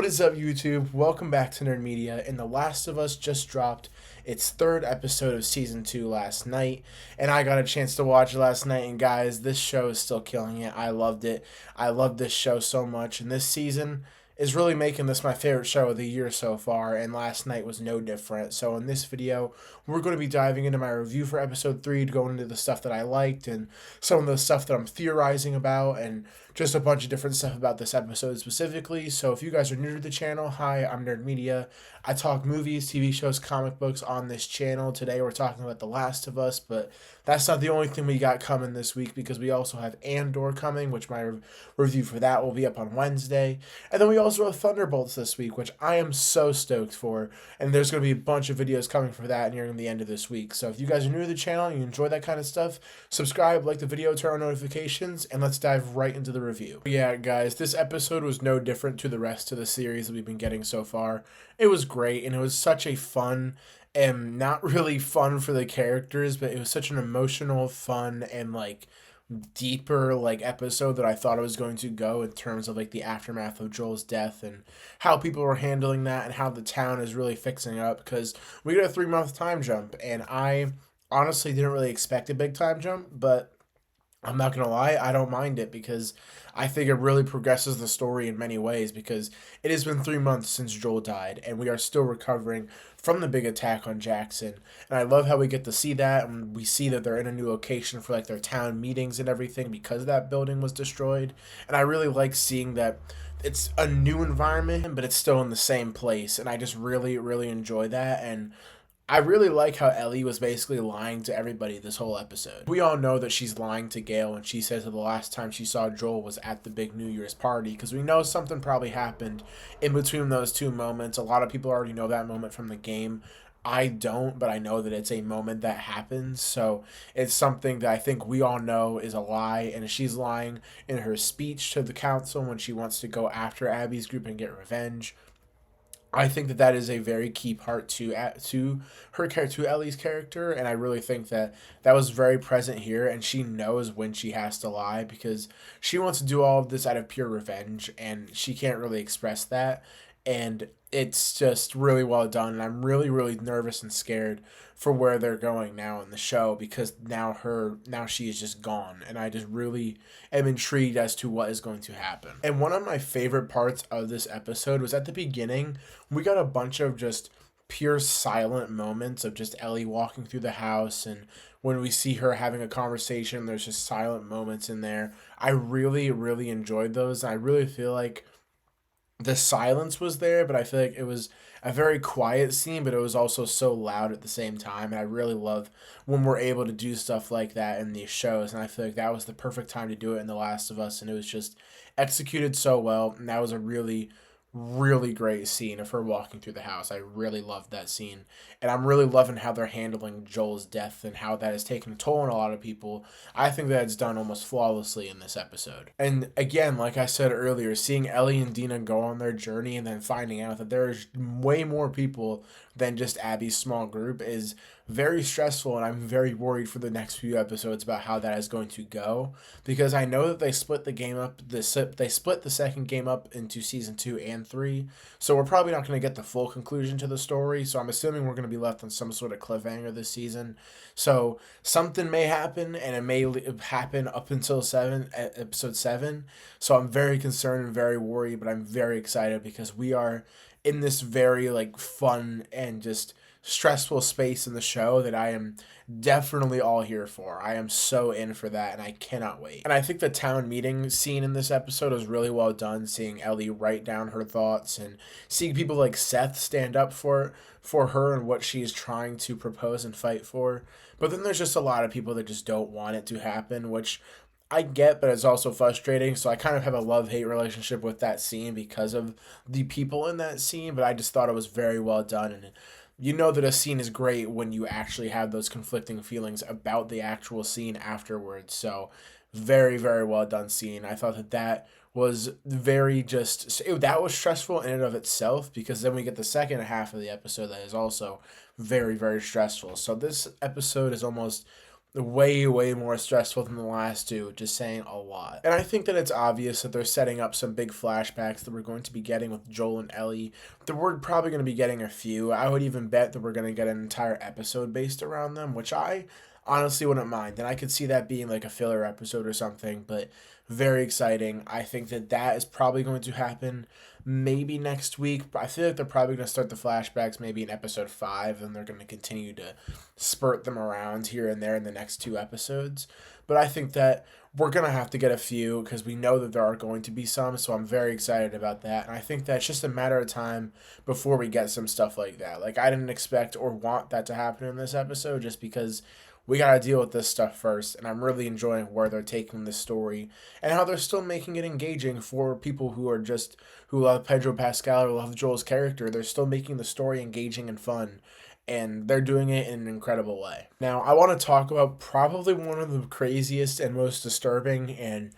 What is up, YouTube? Welcome back to Nerd Media. And The Last of Us just dropped its third episode of season 2 last night, and I got a chance to watch it last night. And guys, this show is still killing it. I loved it. I love this show so much, and this season is really making this my favorite show of the year so far, and last night was no different. So in this video, we're going to be diving into my review for episode 3, to go into the stuff that I liked and some of the stuff that I'm theorizing about, and just a bunch of different stuff about this episode specifically. So if you guys are new to the channel, hi, I'm Nerd Media. I talk movies, TV shows, comic books on this channel. Today we're talking about The Last of Us, but that's not the only thing we got coming this week, because we also have Andor coming, which my review for that will be up on Wednesday. And then we also have Thunderbolts this week, which I am so stoked for, and there's going to be a bunch of videos coming for that near the end of this week. So if you guys are new to the channel and you enjoy that kind of stuff, subscribe, like the video, turn on notifications, and let's dive right into the review. Yeah, guys, this episode was no different to the rest of the series that we've been getting so far. It was great, and it was such a fun and not really fun for the characters, but it was such an emotional, fun, and deeper episode that I thought it was going to go, in terms of the aftermath of Joel's death and how people were handling that and how the town is really fixing up, because we got a 3-month time jump, and I honestly didn't really expect a big time jump, but I'm not gonna lie, I don't mind it, because I think it really progresses the story in many ways, because it has been 3 months since Joel died, and we are still recovering from the big attack on Jackson. And I love how we get to see that, and we see that they're in a new location for their town meetings and everything, because that building was destroyed. And I really like seeing that it's a new environment, but it's still in the same place, and I just really, really enjoy that. And I really like how Ellie was basically lying to everybody this whole episode. We all know that she's lying to Gail when she says that the last time she saw Joel was at the big New Year's party, because we know something probably happened in between those two moments. A lot of people already know that moment from the game. I don't, but I know that it's a moment that happens, so it's something that I think we all know is a lie, and she's lying in her speech to the council when she wants to go after Abby's group and get revenge. I think that that is a very key part to her character, to Ellie's character, and I really think that that was very present here. And she knows when she has to lie, because she wants to do all of this out of pure revenge, and she can't really express that. And it's just really well done, and I'm really, really nervous and scared for where they're going now in the show, because now she is just gone, and I just really am intrigued as to what is going to happen. And one of my favorite parts of this episode was at the beginning. We got a bunch of just pure silent moments of just Ellie walking through the house, and when we see her having a conversation, there's just silent moments in there. I really, really enjoyed those. I really feel like the silence was there, but I feel like it was a very quiet scene, but it was also so loud at the same time. And I really love when we're able to do stuff like that in these shows. And I feel like that was the perfect time to do it in The Last of Us. And it was just executed so well. And that was a really, really great scene of her walking through the house. I really loved that scene. And I'm really loving how they're handling Joel's death and how that has taken a toll on a lot of people. I think that it's done almost flawlessly in this episode. And again, like I said earlier, seeing Ellie and Dina go on their journey and then finding out that there's way more people than just Abby's small group is very stressful, and I'm very worried for the next few episodes about how that is going to go, because I know that they split the game up. They split the second game up into season 2 and 3, so we're probably not going to get the full conclusion to the story. So I'm assuming we're going to be left on some sort of cliffhanger this season. So something may happen, and it may happen up until episode 7. So I'm very concerned and very worried, but I'm very excited, because we are in this very fun and just stressful space in the show that I am definitely all here for. I am so in for that, and I cannot wait. And I think the town meeting scene in this episode was really well done, seeing Ellie write down her thoughts and seeing people like Seth stand up for her and what she's trying to propose and fight for. But then there's just a lot of people that just don't want it to happen, which I get, but it's also frustrating. So I kind of have a love-hate relationship with that scene because of the people in that scene, but I just thought it was very well done. And you know that a scene is great when you actually have those conflicting feelings about the actual scene afterwards. So very, very well done scene. I thought that that was very that was stressful in and of itself, because then we get the second half of the episode that is also very, very stressful. So this episode is almost way, way more stressful than the last two, just saying a lot. And I think that it's obvious that they're setting up some big flashbacks that we're going to be getting with Joel and Ellie. That we're probably going to be getting a few. I would even bet that we're going to get an entire episode based around them, which I honestly wouldn't mind. And I could see that being like a filler episode or something, but very exciting. I think that that is probably going to happen maybe next week. But I feel like they're probably going to start the flashbacks maybe in episode 5, and they're going to continue to spurt them around here and there in the next 2 episodes. But I think that we're going to have to get a few because we know that there are going to be some. So I'm very excited about that. And I think that's just a matter of time before we get some stuff like that. Like, I didn't expect or want that to happen in this episode just because we got to deal with this stuff first. And I'm really enjoying where they're taking the story and how they're still making it engaging for people who are just, who love Pedro Pascal or love Joel's character. They're still making the story engaging and fun. And they're doing it in an incredible way. Now, I want to talk about probably one of the craziest and most disturbing and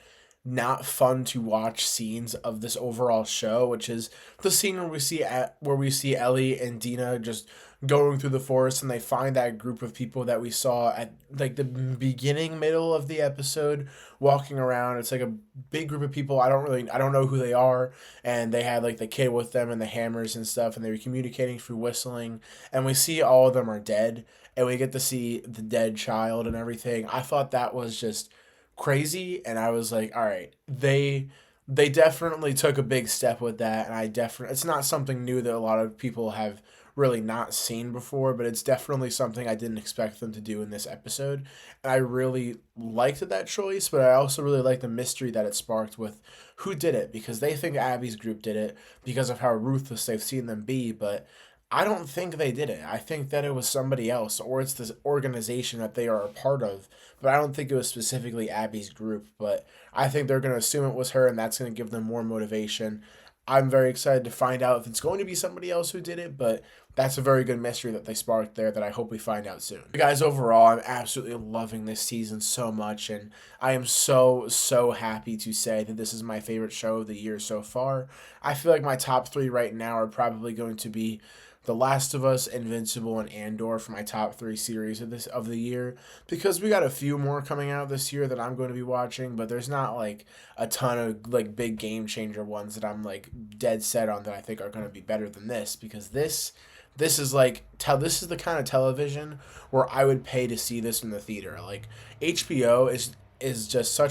not fun to watch scenes of this overall show, which is the scene where we see Ellie and Dina just going through the forest and they find that group of people that we saw at like the beginning middle of the episode walking around. It's like a big group of people. I don't know who they are, and they had like the kid with them and the hammers and stuff, and they were communicating through whistling, and we see all of them are dead, and we get to see the dead child and everything. I thought that was just crazy, and I was like, all right, they definitely took a big step with that, and it's not something new that a lot of people have really not seen before, but it's definitely something I didn't expect them to do in this episode. And I really liked that choice, but I also really liked the mystery that it sparked with who did it, because they think Abby's group did it because of how ruthless they've seen them be, but I don't think they did it. I think that it was somebody else, or it's this organization that they are a part of, but I don't think it was specifically Abby's group. But I think they're going to assume it was her, and that's going to give them more motivation. I'm very excited to find out if it's going to be somebody else who did it, but that's a very good mystery that they sparked there that I hope we find out soon. Guys, overall, I'm absolutely loving this season so much, and I am so, so happy to say that this is my favorite show of the year so far. I feel like my top 3 right now are probably going to be The Last of Us, Invincible, and Andor for my top 3 series of the year, because we got a few more coming out this year that I'm going to be watching, but there's not like a ton of like big game changer ones that I'm like dead set on that I think are going to be better than this, because this is like this is the kind of television where I would pay to see this in the theater. Like, HBO is just so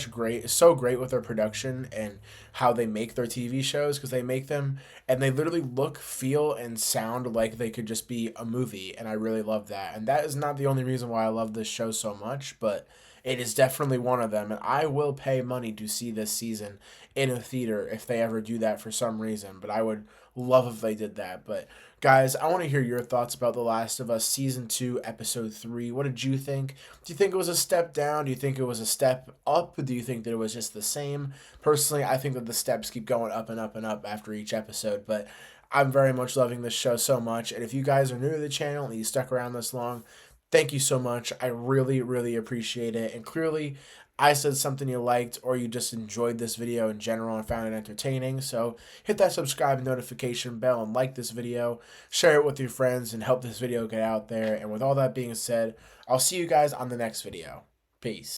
great with their production and how they make their TV shows, because they make them and they literally look, feel, and sound like they could just be a movie, and I really love that. And that is not the only reason why I love this show so much, but it is definitely one of them, and I will pay money to see this season in a theater if they ever do that for some reason, but I would love if they did that. But guys, I want to hear your thoughts about The Last of Us Season 2, Episode 3. What did you think? Do you think it was a step down? Do you think it was a step up? Do you think that it was just the same? Personally, I think that the steps keep going up and up and up after each episode, but I'm very much loving this show so much. And if you guys are new to the channel and you stuck around this long, thank you so much. I really, really appreciate it. And clearly, I said something you liked, or you just enjoyed this video in general and found it entertaining. So hit that subscribe and notification bell and like this video, share it with your friends, and help this video get out there. And with all that being said, I'll see you guys on the next video. Peace.